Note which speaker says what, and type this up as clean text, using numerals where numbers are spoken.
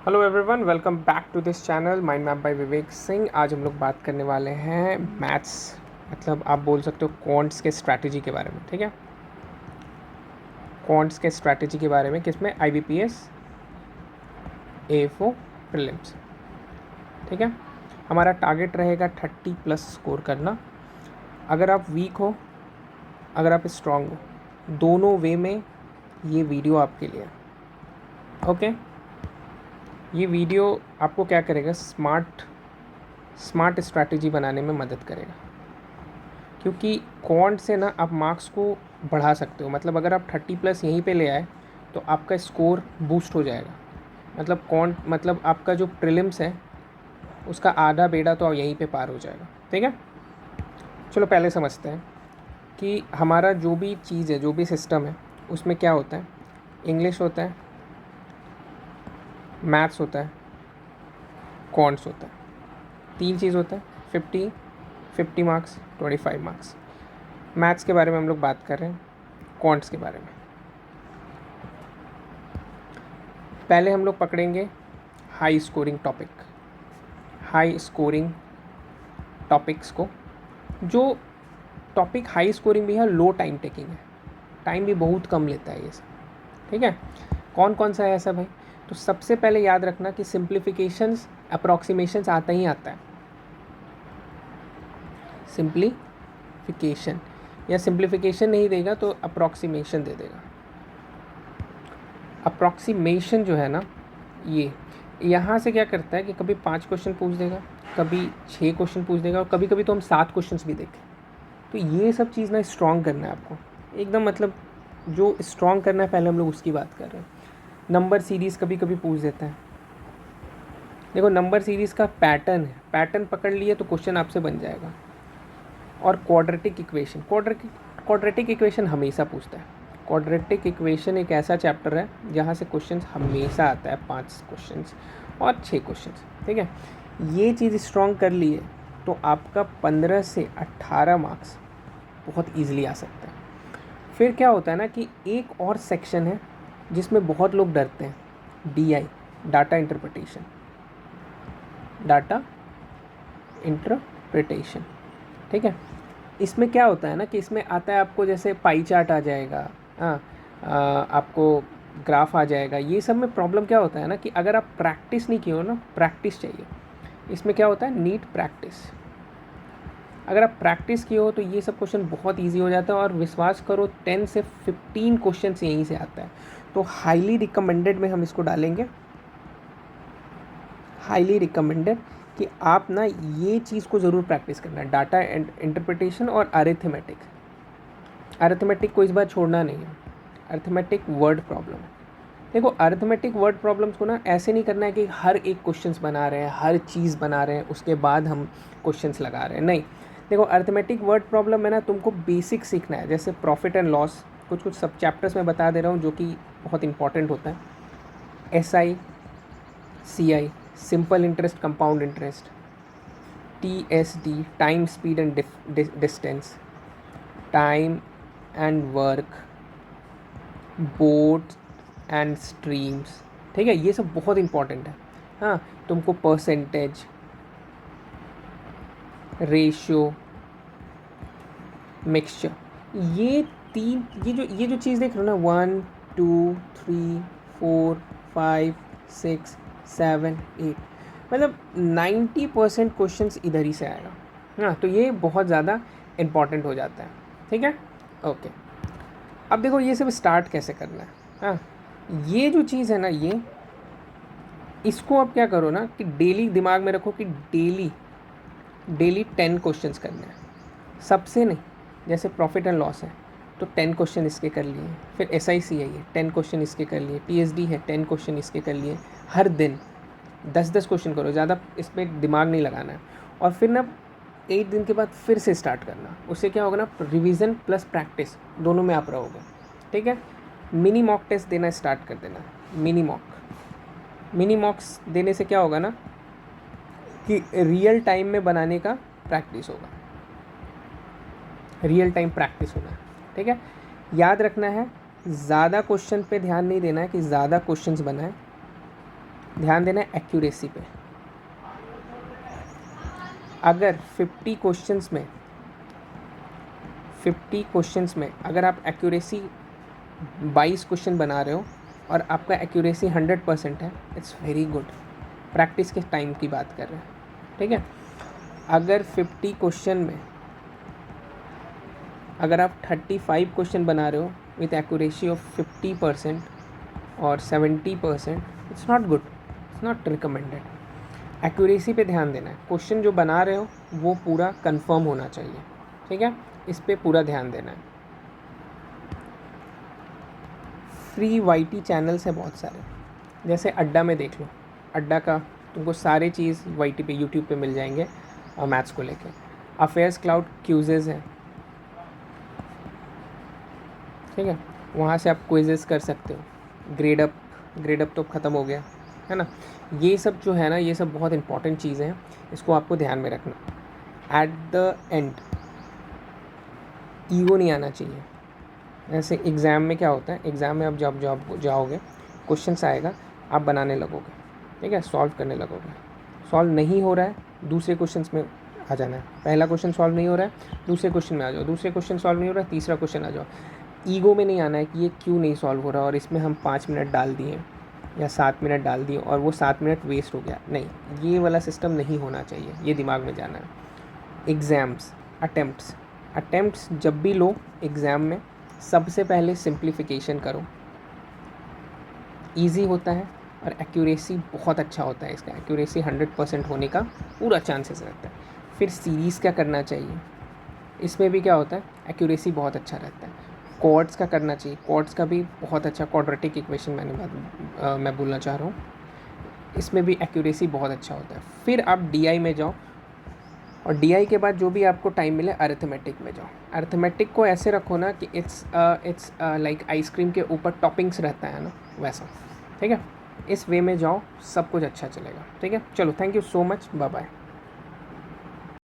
Speaker 1: Hello everyone, welcome back to this channel mind map by Vivek Singh. आज हम लोग बात करने वाले हैं मैथ्स, मतलब आप बोल सकते हो क्वांट्स के स्ट्रैटेजी के बारे में। ठीक है, क्वांट्स के स्ट्रैटेजी के बारे में, किसमें? IBPS AFO prelims. ठीक है, हमारा टारगेट रहेगा 30+ स्कोर करना। अगर आप वीक हो, अगर आप स्ट्रांग हो, दोनों वे में ये वीडियो आपके लिए है। ओके, ये वीडियो आपको क्या करेगा? स्मार्ट स्ट्रैटेजी बनाने में मदद करेगा, क्योंकि क्वांट से ना आप मार्क्स को बढ़ा सकते हो। मतलब अगर आप 30+ यहीं पे ले आए तो आपका स्कोर बूस्ट हो जाएगा। मतलब क्वांट मतलब आपका जो प्रीलिम्स है उसका आधा बेड़ा तो यहीं पे पार हो जाएगा। ठीक है, चलो पहले समझते हैं कि हमारा जो भी चीज़ है, जो भी सिस्टम है, उसमें क्या होता है। इंग्लिश होता है, मैथ्स होता है, क्वांट्स होता है। तीन चीज़ होता है। 50 मार्क्स, 25 मार्क्स। मैथ्स के बारे में हम लोग बात कर रहे हैं, क्वांट्स के बारे में पहले हम लोग पकड़ेंगे हाई स्कोरिंग टॉपिक्स को। जो टॉपिक हाई स्कोरिंग भी है, लो टाइम टेकिंग है, टाइम भी बहुत कम लेता है ये सब। ठीक है, कौन कौन सा है ऐसा भाई? तो सबसे पहले याद रखना कि सिंप्लीफिकेशंस, अप्रॉक्सीमेशंस आता ही आता है। सिंप्लीफिकेशन या सिंप्लीफिकेशन नहीं देगा तो अप्रॉक्सीमेशन दे देगा। अप्रॉक्सीमेशन जो है ना, ये यहाँ से क्या करता है कि कभी 5 क्वेश्चन पूछ देगा, कभी 6 क्वेश्चन पूछ देगा, और कभी कभी तो हम 7 क्वेश्चंस भी देखें। तो ये सब चीज़ ना स्ट्रॉन्ग करना है आपको एकदम। मतलब जो स्ट्रॉन्ग करना है, पहले हम लोग उसकी बात कर रहे हैं। नंबर सीरीज़ कभी कभी पूछ देता है। देखो, नंबर सीरीज़ का पैटर्न पकड़ लिए तो क्वेश्चन आपसे बन जाएगा। और क्वाड्रेटिक इक्वेशन हमेशा पूछता है। क्वाड्रेटिक इक्वेशन एक ऐसा चैप्टर है जहाँ से क्वेश्चंस हमेशा आता है, 5 क्वेश्चंस और 6 क्वेश्चंस। ठीक है, ये चीज़ स्ट्रॉन्ग कर लिए तो आपका 15 से 18 मार्क्स बहुत ईजिली आ सकता है। फिर क्या होता है ना कि एक और सेक्शन है जिसमें बहुत लोग डरते हैं, DI, डाटा इंटरप्रिटेशन। ठीक है, इसमें क्या होता है ना कि इसमें आता है आपको, जैसे पाई चार्ट आ जाएगा, हाँ, आपको ग्राफ आ जाएगा। ये सब में प्रॉब्लम क्या होता है ना कि अगर आप प्रैक्टिस नहीं किए हो ना, प्रैक्टिस चाहिए। इसमें क्या होता है? Need practice. अगर आप प्रैक्टिस किए हो तो ये सब क्वेश्चन बहुत इजी हो जाता है। और विश्वास करो, 10 से 15 क्वेश्चन यहीं से आता है। तो हाईली रिकमेंडेड में हम इसको डालेंगे, हाईली रिकमेंडेड कि आप ना ये चीज़ को ज़रूर प्रैक्टिस करना है, डाटा इंटरप्रिटेशन और अरिथमेटिक को इस बार छोड़ना नहीं है। अरिथमेटिक वर्ड प्रॉब्लम, देखो अरिथमेटिक वर्ड प्रॉब्लम्स को ना ऐसे नहीं करना है कि हर एक क्वेश्चंस बना रहे हैं, हर चीज़ बना रहे हैं, उसके बाद हम क्वेश्चंस लगा रहे हैं। नहीं, देखो अरिथमेटिक वर्ड प्रॉब्लम में ना तुमको बेसिक सीखना है, जैसे प्रॉफिट एंड लॉस। कुछ सब चैप्टर्स में बता दे रहा हूँ जो कि बहुत इंपॉर्टेंट होता है। SI CI, simple interest, compound interest, TSD, time speed and distance, time and work, boat and streams. ठीक है, ये सब बहुत इंपॉर्टेंट है। हाँ, तुमको परसेंटेज, रेशियो, मिक्सचर, ये ये जो चीज़ देख रहे हो ना, 1 2 3 4 5 6 7 8, मतलब 90% क्वेश्चन इधर ही से आएगा। हाँ, तो ये बहुत ज़्यादा इम्पॉर्टेंट हो जाता है। ठीक है, ओके। अब देखो ये सब स्टार्ट कैसे करना है। हाँ, ये जो चीज़ है ना, ये इसको अब क्या करो ना कि डेली दिमाग में रखो कि डेली डेली 10 क्वेश्चंस करने हैं। सबसे नहीं, जैसे प्रॉफिट एंड लॉस है तो 10 क्वेश्चन इसके कर लिए, फिर SICI है 10 क्वेश्चन इसके कर लिए, PSD है 10 क्वेश्चन इसके कर लिए। हर दिन 10-10 क्वेश्चन करो, ज़्यादा इसमें दिमाग नहीं लगाना है। और फिर ना 8 दिन के बाद फिर से स्टार्ट करना। उससे क्या होगा ना, रिवीजन प्लस प्रैक्टिस दोनों में आप रहोगे। ठीक है, मिनी मॉक टेस्ट देना स्टार्ट कर देना। मिनी मॉक्स देने से क्या होगा ना कि रियल टाइम में बनाने का प्रैक्टिस होगा, रियल टाइम प्रैक्टिस होगा। ठीक है, याद रखना है, ज़्यादा क्वेश्चन पे ध्यान नहीं देना है कि ज़्यादा क्वेश्चंस बनाएं, ध्यान देना है एक्यूरेसी पे। अगर 50 क्वेश्चंस में अगर आप एक्यूरेसी 22 क्वेश्चन बना रहे हो और आपका एक्यूरेसी 100% है, इट्स वेरी गुड। प्रैक्टिस के टाइम की बात कर रहे हैं, ठीक है। अगर 50 क्वेश्चन में अगर आप 35 क्वेश्चन बना रहे हो विथ एक्यूरेसी ऑफ 50% और 70%, it's not good, it's not recommended. Accuracy पे ध्यान देना है। क्वेश्चन जो बना रहे हो वो पूरा कंफर्म होना चाहिए, ठीक है, इस पे पूरा ध्यान देना है। फ्री वाईटी चैनल्स है बहुत सारे, जैसे अड्डा में देख लो, अड्डा का तुमको सारे चीज़ वाईटी पे यूट्यूब पे मिल जाएंगे और मैथ्स को लेके। अफेयर्स क्लाउड क्यूजेज़ है, ठीक है, वहाँ से आप क्विजेस कर सकते हो। ग्रेड अप तो ख़त्म हो गया है ना। ये सब जो है ना, ये सब बहुत इंपॉर्टेंट चीज़ें हैं, इसको आपको ध्यान में रखना। एट द एंड ईगो नहीं आना चाहिए। ऐसे एग्ज़ाम में क्या होता है, एग्ज़ाम में आप जब जब जाओगे, क्वेश्चंस आएगा, आप बनाने लगोगे, ठीक है, सॉल्व करने लगोगे। सॉल्व नहीं हो रहा है, दूसरे क्वेश्चंस में आ जाना है। पहला क्वेश्चन सॉल्व नहीं हो रहा है, दूसरे क्वेश्चन में आ जाओ, दूसरे क्वेश्चन सॉल्व नहीं हो रहा है, तीसरा क्वेश्चन आ जाओ। ईगो में नहीं आना है कि ये क्यों नहीं सॉल्व हो रहा और इसमें हम 5 मिनट डाल दिए या 7 मिनट डाल दिए और वो 7 मिनट वेस्ट हो गया। नहीं, ये वाला सिस्टम नहीं होना चाहिए, ये दिमाग में जाना है। एग्ज़ाम्स, अटेम्प्ट्स जब भी लो एग्ज़ाम में, सबसे पहले सिंप्लीफिकेशन करो, ईजी होता है और एक्यूरेसी बहुत अच्छा होता है इसका। एक्यूरेसी 100% होने का पूरा चांसेस रहता है। फिर सीरीज़ क्या करना चाहिए, इसमें भी क्या होता है, एक्यूरेसी बहुत अच्छा रहता है। कॉर्ड्स का करना चाहिए, कॉर्ड्स का भी बहुत अच्छा, क्वाड्रेटिक इक्वेशन मैं बोलना चाह रहा हूँ, इसमें भी एक्यूरेसी बहुत अच्छा होता है। फिर आप डीआई में जाओ और डीआई के बाद जो भी आपको टाइम मिले अरिथमेटिक में जाओ। अरिथमेटिक को ऐसे रखो ना कि इट्स लाइक आइसक्रीम के ऊपर टॉपिंग्स रहता है ना, वैसा, ठीक है। इस वे में जाओ, सब कुछ अच्छा चलेगा, ठीक है। चलो, thank you so much, bye bye.